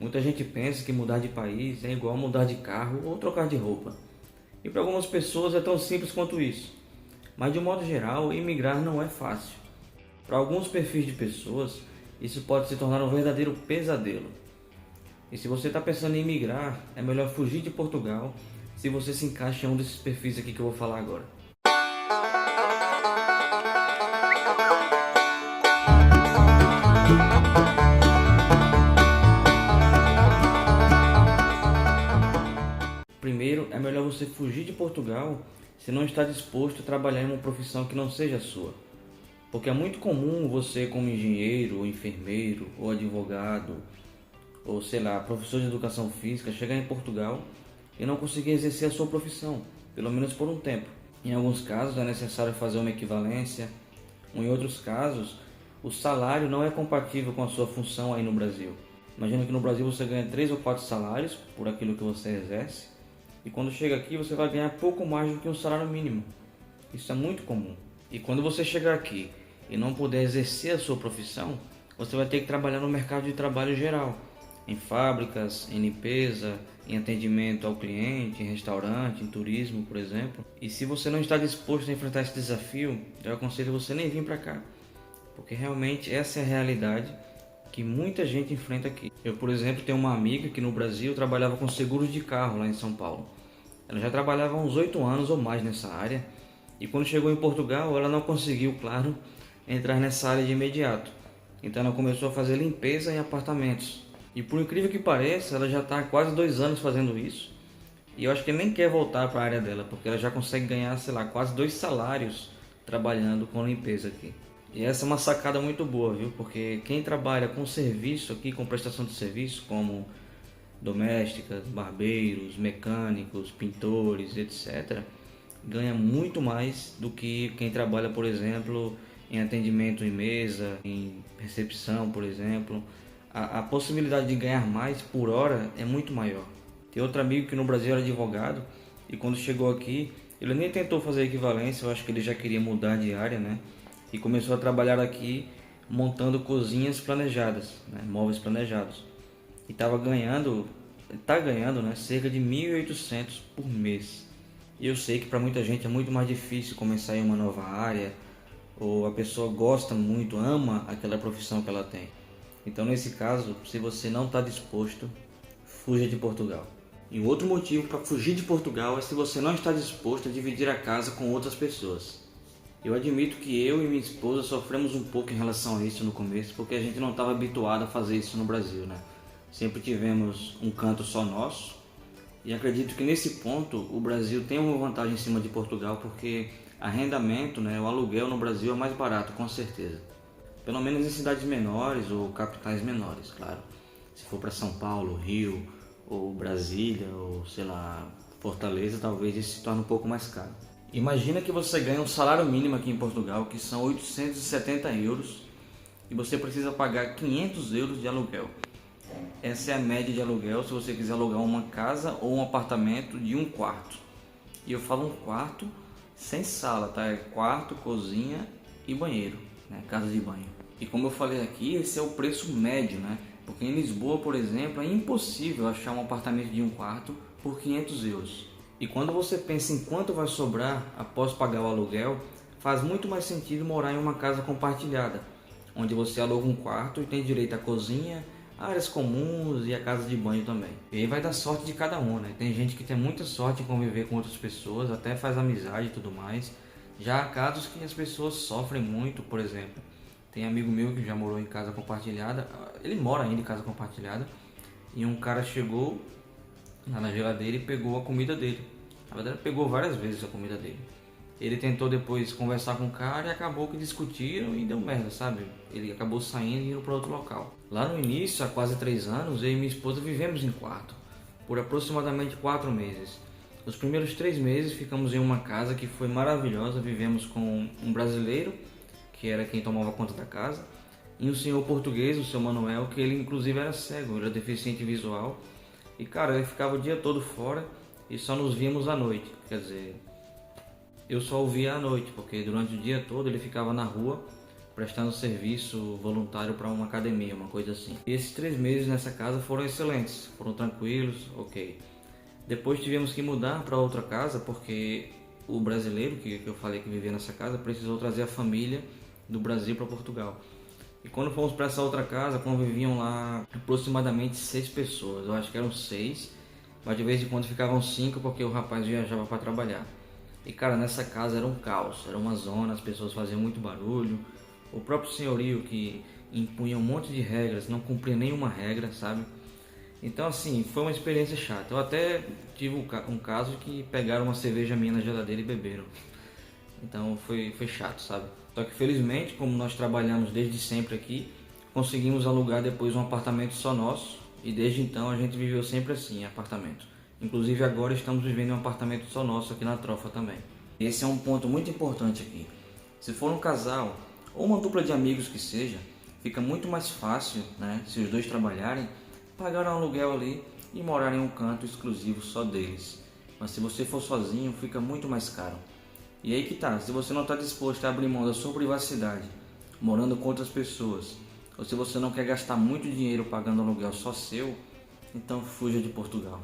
Muita gente pensa que mudar de país é igual mudar de carro ou trocar de roupa. E para algumas pessoas é tão simples quanto isso. Mas de um modo geral, imigrar não é fácil. Para alguns perfis de pessoas, isso pode se tornar um verdadeiro pesadelo. E se você está pensando em imigrar, é melhor fugir de Portugal se você se encaixa em um desses perfis aqui que eu vou falar agora. Primeiro, é melhor você fugir de Portugal se não está disposto a trabalhar em uma profissão que não seja a sua. Porque é muito comum você, como engenheiro, ou enfermeiro, ou advogado, ou sei lá, professor de educação física, chegar em Portugal e não conseguir exercer a sua profissão, pelo menos por um tempo. Em alguns casos é necessário fazer uma equivalência, ou em outros casos, o salário não é compatível com a sua função aí no Brasil. Imagina que no Brasil você ganha 3 ou 4 salários por aquilo que você exerce, e quando chega aqui você vai ganhar pouco mais do que um salário mínimo. Isso é muito comum. E quando você chegar aqui e não puder exercer a sua profissão, você vai ter que trabalhar no mercado de trabalho geral, em fábricas, em limpeza, em atendimento ao cliente, em restaurante, em turismo, por exemplo. E se você não está disposto a enfrentar esse desafio, eu aconselho você nem vir para cá, porque realmente essa é a realidade que muita gente enfrenta aqui. Eu, por exemplo, tenho uma amiga que no Brasil trabalhava com seguros de carro lá em São Paulo. Ela já trabalhava há uns 8 anos ou mais nessa área, e quando chegou em Portugal ela não conseguiu, claro, entrar nessa área de imediato. Então ela começou a fazer limpeza em apartamentos. E por incrível que pareça, ela já está há quase 2 anos fazendo isso. E eu acho que nem quer voltar para a área dela, porque ela já consegue ganhar, sei lá, quase 2 salários trabalhando com limpeza aqui. E essa é uma sacada muito boa, viu? Porque quem trabalha com serviço aqui, com prestação de serviço, como domésticas, barbeiros, mecânicos, pintores, etc., ganha muito mais do que quem trabalha, por exemplo, em atendimento em mesa, em recepção, por exemplo. A possibilidade de ganhar mais por hora é muito maior. Tem outro amigo que no Brasil era advogado e quando chegou aqui, ele nem tentou fazer equivalência, eu acho que ele já queria mudar de área, né? E começou a trabalhar aqui montando cozinhas planejadas, né? Móveis planejados. E está ganhando, né? Cerca de 1.800 por mês. E eu sei que para muita gente é muito mais difícil começar em uma nova área, ou a pessoa gosta muito, ama aquela profissão que ela tem. Então nesse caso, se você não está disposto, fuja de Portugal. E um outro motivo para fugir de Portugal é se você não está disposto a dividir a casa com outras pessoas. Eu admito que eu e minha esposa sofremos um pouco em relação a isso no começo, porque a gente não estava habituado a fazer isso no Brasil, né? Sempre tivemos um canto só nosso, e acredito que nesse ponto o Brasil tem uma vantagem em cima de Portugal, porque arrendamento, né, o aluguel no Brasil é mais barato, com certeza. Pelo menos em cidades menores ou capitais menores, claro. Se for para São Paulo, Rio, ou Brasília, ou sei lá, Fortaleza, talvez isso se torne um pouco mais caro. Imagina que você ganha um salário mínimo aqui em Portugal, que são 870 euros, e você precisa pagar 500 euros de aluguel. Essa é a média de aluguel se você quiser alugar uma casa ou um apartamento de 1 quarto. E eu falo 1 quarto sem sala, tá? É quarto, cozinha e banheiro, né? Casa de banho. E como eu falei aqui, esse é o preço médio, né? Porque em Lisboa, por exemplo, é impossível achar um apartamento de 1 quarto por 500 euros. E quando você pensa em quanto vai sobrar após pagar o aluguel, faz muito mais sentido morar em uma casa compartilhada, onde você aluga 1 quarto e tem direito à cozinha, áreas comuns e a casa de banho também. E aí vai dar sorte de cada um, né? Tem gente que tem muita sorte em conviver com outras pessoas, até faz amizade e tudo mais. Já há casos que as pessoas sofrem muito, por exemplo. Tem amigo meu que já morou em casa compartilhada, ele mora ainda em casa compartilhada, e um cara chegou lá na geladeira e pegou a comida dele. Na verdade, pegou várias vezes a comida dele. Ele tentou depois conversar com o cara e acabou que discutiram e deu merda, sabe? Ele acabou saindo e indo para outro local. Lá no início, há quase 3 anos, eu e minha esposa vivemos em quarto, por aproximadamente 4 meses. Os primeiros 3 meses ficamos em uma casa que foi maravilhosa, vivemos com um brasileiro, que era quem tomava conta da casa, e um senhor português, o seu Manuel, que ele inclusive era cego, ele era deficiente visual. E cara, ele ficava o dia todo fora e só nos víamos à noite, quer dizer... Eu só o via à noite, porque durante o dia todo ele ficava na rua prestando serviço voluntário para uma academia, uma coisa assim. E esses 3 meses nessa casa foram excelentes, foram tranquilos, ok. Depois tivemos que mudar para outra casa porque o brasileiro que eu falei que vivia nessa casa precisou trazer a família do Brasil para Portugal. E quando fomos para essa outra casa, conviviam lá aproximadamente 6 pessoas. Eu acho que eram 6, mas de vez em quando ficavam 5 porque o rapaz viajava para trabalhar. E cara, nessa casa era um caos, era uma zona, as pessoas faziam muito barulho. O próprio senhorio que impunha um monte de regras, não cumpria nenhuma regra, sabe? Então assim, foi uma experiência chata. Eu até tive um caso que pegaram uma cerveja minha na geladeira e beberam. Então foi chato, sabe? Só que felizmente, como nós trabalhamos desde sempre aqui, conseguimos alugar depois um apartamento só nosso. E desde então a gente viveu sempre assim, em apartamento. Inclusive agora estamos vivendo em um apartamento só nosso aqui na Trofa também. Esse é um ponto muito importante aqui. Se for um casal ou uma dupla de amigos que seja, fica muito mais fácil, né, se os dois trabalharem, pagar um aluguel ali e morar em um canto exclusivo só deles. Mas se você for sozinho, fica muito mais caro. E aí que tá, se você não está disposto a abrir mão da sua privacidade, morando com outras pessoas, ou se você não quer gastar muito dinheiro pagando aluguel só seu, então fuja de Portugal.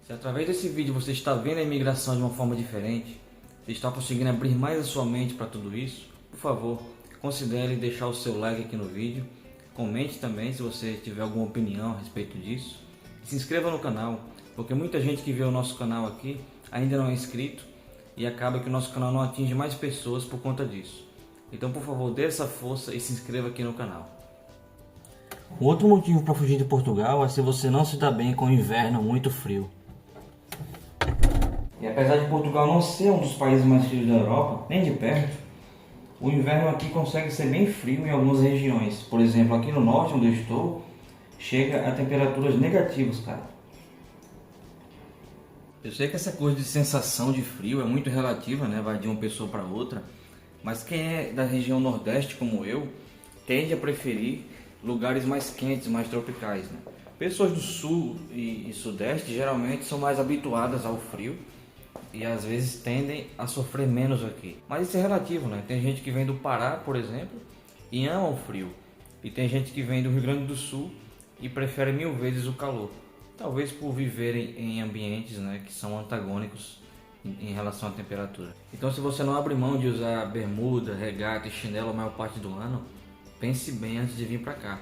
Se através desse vídeo você está vendo a imigração de uma forma diferente, se está conseguindo abrir mais a sua mente para tudo isso, por favor, considere deixar o seu like aqui no vídeo, comente também se você tiver alguma opinião a respeito disso, e se inscreva no canal, porque muita gente que vê o nosso canal aqui ainda não é inscrito e acaba que o nosso canal não atinge mais pessoas por conta disso. Então, por favor, dê essa força e se inscreva aqui no canal. Outro motivo para fugir de Portugal é se você não se dá bem com o inverno muito frio. E apesar de Portugal não ser um dos países mais frios da Europa, nem de perto, o inverno aqui consegue ser bem frio em algumas regiões. Por exemplo, aqui no norte, onde eu estou, chega a temperaturas negativas, cara. Eu sei que essa coisa de sensação de frio é muito relativa, né? Vai de uma pessoa para outra. Mas quem é da região nordeste, como eu, tende a preferir lugares mais quentes, mais tropicais, né? Pessoas do sul e sudeste geralmente são mais habituadas ao frio e às vezes tendem a sofrer menos aqui. Mas isso é relativo, né? Tem gente que vem do Pará, por exemplo, e ama o frio. E tem gente que vem do Rio Grande do Sul e prefere 1000 vezes o calor. Talvez por viverem em ambientes, né, que são antagônicos em relação à temperatura. Então, se você não abre mão de usar bermuda, regata e chinelo a maior parte do ano, pense bem antes de vir para cá.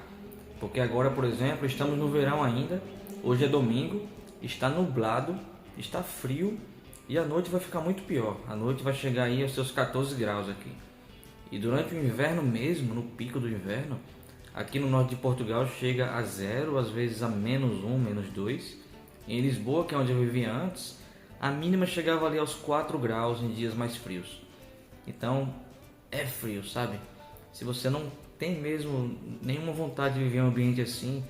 Porque agora, por exemplo, estamos no verão ainda, hoje é domingo, está nublado, está frio e a noite vai ficar muito pior. A noite vai chegar aí aos seus 14 graus aqui. E durante o inverno mesmo, no pico do inverno, aqui no norte de Portugal chega a 0, às vezes a -1, -2. Em Lisboa, que é onde eu vivia antes, a mínima chegava ali aos 4 graus em dias mais frios. Então, é frio, sabe? Se você não tem mesmo nenhuma vontade de viver em um ambiente assim,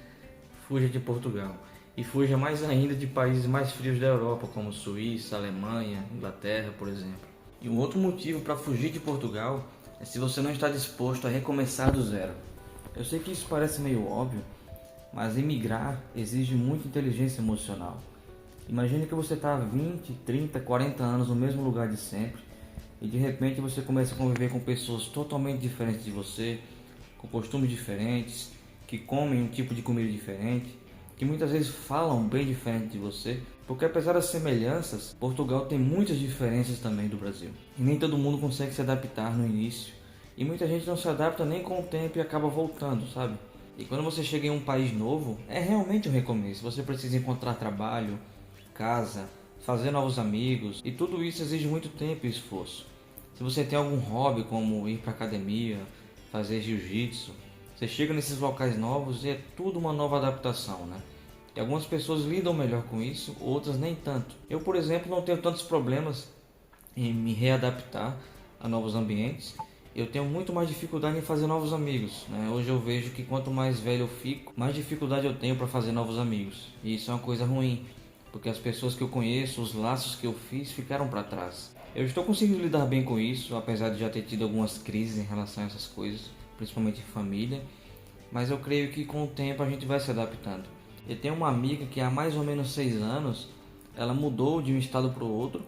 fuja de Portugal. E fuja mais ainda de países mais frios da Europa, como Suíça, Alemanha, Inglaterra, por exemplo. E um outro motivo para fugir de Portugal é se você não está disposto a recomeçar do zero. Eu sei que isso parece meio óbvio, mas emigrar exige muita inteligência emocional. Imagine que você está há 20, 30, 40 anos no mesmo lugar de sempre e de repente você começa a conviver com pessoas totalmente diferentes de você, com costumes diferentes, que comem um tipo de comida diferente, que muitas vezes falam bem diferente de você, porque apesar das semelhanças, Portugal tem muitas diferenças também do Brasil. E nem todo mundo consegue se adaptar no início, e muita gente não se adapta nem com o tempo e acaba voltando, sabe? E quando você chega em um país novo, é realmente um recomeço. Você precisa encontrar trabalho, casa, fazer novos amigos, e tudo isso exige muito tempo e esforço. Se você tem algum hobby como ir para academia, fazer jiu-jitsu, você chega nesses locais novos e é tudo uma nova adaptação, né? E algumas pessoas lidam melhor com isso, outras nem tanto. Eu, por exemplo, não tenho tantos problemas em me readaptar a novos ambientes. Eu tenho muito mais dificuldade em fazer novos amigos, né? Hoje eu vejo que quanto mais velho eu fico, mais dificuldade eu tenho para fazer novos amigos. E isso é uma coisa ruim, porque as pessoas que eu conheço, os laços que eu fiz, ficaram para trás. Eu estou conseguindo lidar bem com isso, apesar de já ter tido algumas crises em relação a essas coisas, principalmente em família, mas eu creio que com o tempo a gente vai se adaptando. Eu tenho uma amiga que há mais ou menos 6 anos, ela mudou de um estado para o outro,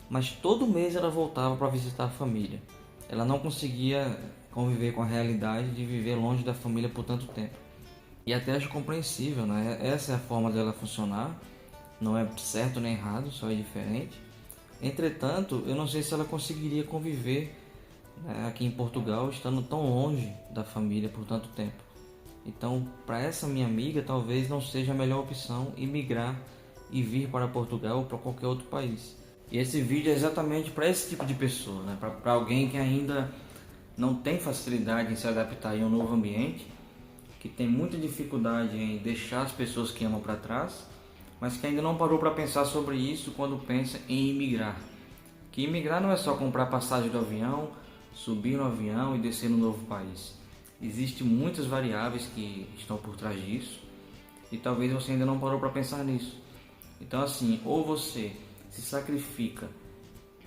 mas todo mês ela voltava para visitar a família. ela não conseguia conviver com a realidade de viver longe da família por tanto tempo. E até acho compreensível, né? Essa é a forma dela funcionar, não é certo nem errado, só é diferente. Entretanto, eu não sei se ela conseguiria conviver, né, aqui em Portugal, estando tão longe da família por tanto tempo. Então, para essa minha amiga, talvez não seja a melhor opção emigrar e vir para Portugal ou para qualquer outro país. E esse vídeo é exatamente para esse tipo de pessoa, né? Para alguém que ainda não tem facilidade em se adaptar em um novo ambiente, que tem muita dificuldade em deixar as pessoas que amam para trás, mas que ainda não parou para pensar sobre isso quando pensa em imigrar. Que imigrar não é só comprar passagem do avião, subir no avião e descer no novo país. Existem muitas variáveis que estão por trás disso e talvez você ainda não parou para pensar nisso. Então assim, ou você se sacrifica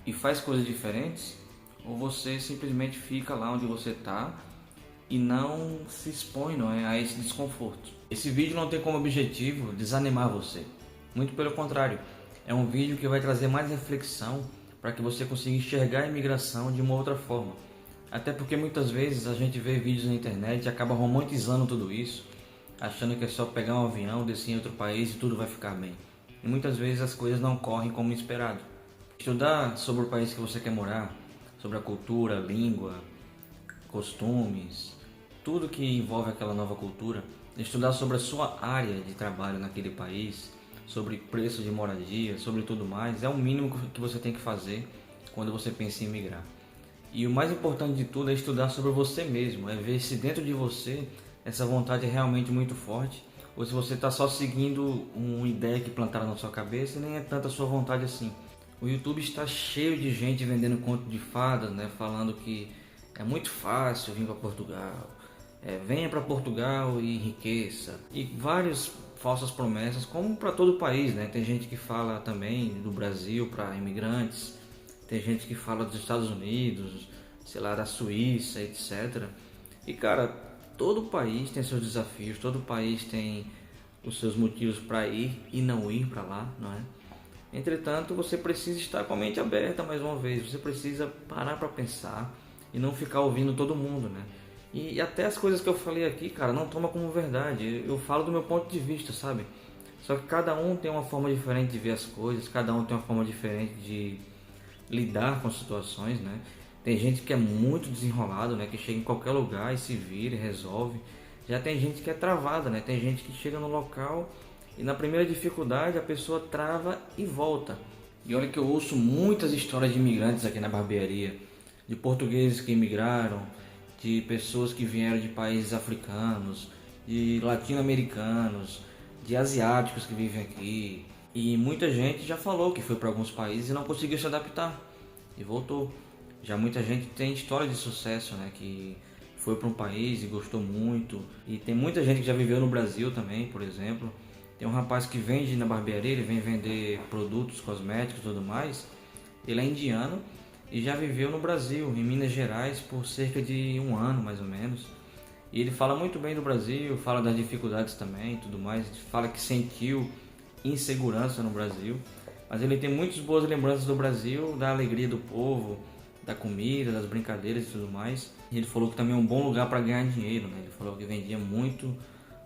e faz coisas diferentes, ou você simplesmente fica lá onde você está e não se expõe, não é, a esse desconforto. Esse vídeo não tem como objetivo desanimar você. Muito pelo contrário, é um vídeo que vai trazer mais reflexão para que você consiga enxergar a imigração de uma outra forma. Até porque muitas vezes a gente vê vídeos na internet e acaba romantizando tudo isso, achando que é só pegar um avião, descer em outro país e tudo vai ficar bem. E muitas vezes as coisas não correm como esperado. Estudar sobre o país que você quer morar, sobre a cultura, a língua, costumes, tudo que envolve aquela nova cultura, estudar sobre a sua área de trabalho naquele país, sobre preço de moradia, sobre tudo mais, é o mínimo que você tem que fazer quando você pensa em migrar. E o mais importante de tudo é estudar sobre você mesmo, é ver se dentro de você essa vontade é realmente muito forte, ou se você está só seguindo uma ideia que plantaram na sua cabeça e nem é tanta a sua vontade assim. O YouTube está cheio de gente vendendo conto de fadas, né, falando que é muito fácil vir para Portugal, venha para Portugal e enriqueça, e várias falsas promessas, como para todo o país, né? Tem gente que fala também do Brasil para imigrantes, tem gente que fala dos Estados Unidos, sei lá, da Suíça, etc. E cara, todo país tem seus desafios, todo país tem os seus motivos para ir e não ir para lá, não é? Entretanto, você precisa estar com a mente aberta mais uma vez, você precisa parar para pensar e não ficar ouvindo todo mundo, né? E até as coisas que eu falei aqui, cara, não toma como verdade, eu falo do meu ponto de vista, sabe? Só que cada um tem uma forma diferente de ver as coisas, cada um tem uma forma diferente de lidar com situações, né? Tem gente que é muito desenrolado, né? Que chega em qualquer lugar e se vira e resolve. Já tem gente que é travada, né? Tem gente que chega no local e na primeira dificuldade a pessoa trava e volta. E olha que eu ouço muitas histórias de imigrantes aqui na barbearia, de portugueses que imigraram, de pessoas que vieram de países africanos, de latino-americanos, de asiáticos que vivem aqui. E muita gente já falou que foi para alguns países e não conseguiu se adaptar e voltou. Já muita gente tem história de sucesso, né, que foi para um país e gostou muito. E tem muita gente que já viveu no Brasil também, por exemplo. Tem um rapaz que vende na barbearia, ele vem vender produtos cosméticos e tudo mais. Ele é indiano e já viveu no Brasil, em Minas Gerais, por cerca de um ano mais ou menos. E ele fala muito bem do Brasil, fala das dificuldades também e tudo mais. Fala que sentiu insegurança no Brasil, mas ele tem muitas boas lembranças do Brasil, da alegria do povo, da comida, das brincadeiras e tudo mais. E ele falou que também é um bom lugar para ganhar dinheiro, né? Ele falou que vendia muito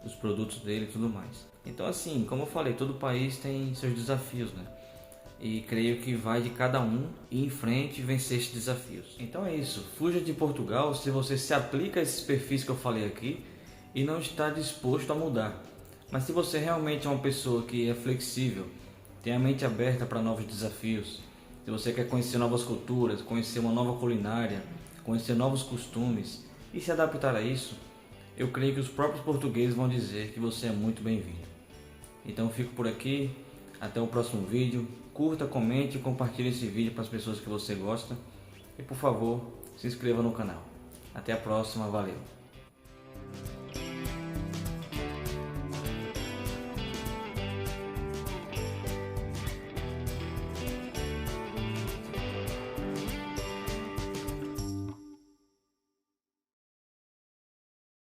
os produtos dele e tudo mais. Então assim, como eu falei, todo país tem seus desafios, né? E creio que vai de cada um ir em frente e vencer esses desafios. Então é isso, fuja de Portugal se você se aplica a esses perfis que eu falei aqui e não está disposto a mudar. Mas se você realmente é uma pessoa que é flexível, tem a mente aberta para novos desafios, se você quer conhecer novas culturas, conhecer uma nova culinária, conhecer novos costumes e se adaptar a isso, eu creio que os próprios portugueses vão dizer que você é muito bem-vindo. Então eu fico por aqui, até o próximo vídeo. Curta, comente e compartilhe esse vídeo para as pessoas que você gosta. E por favor, se inscreva no canal. Até a próxima, valeu!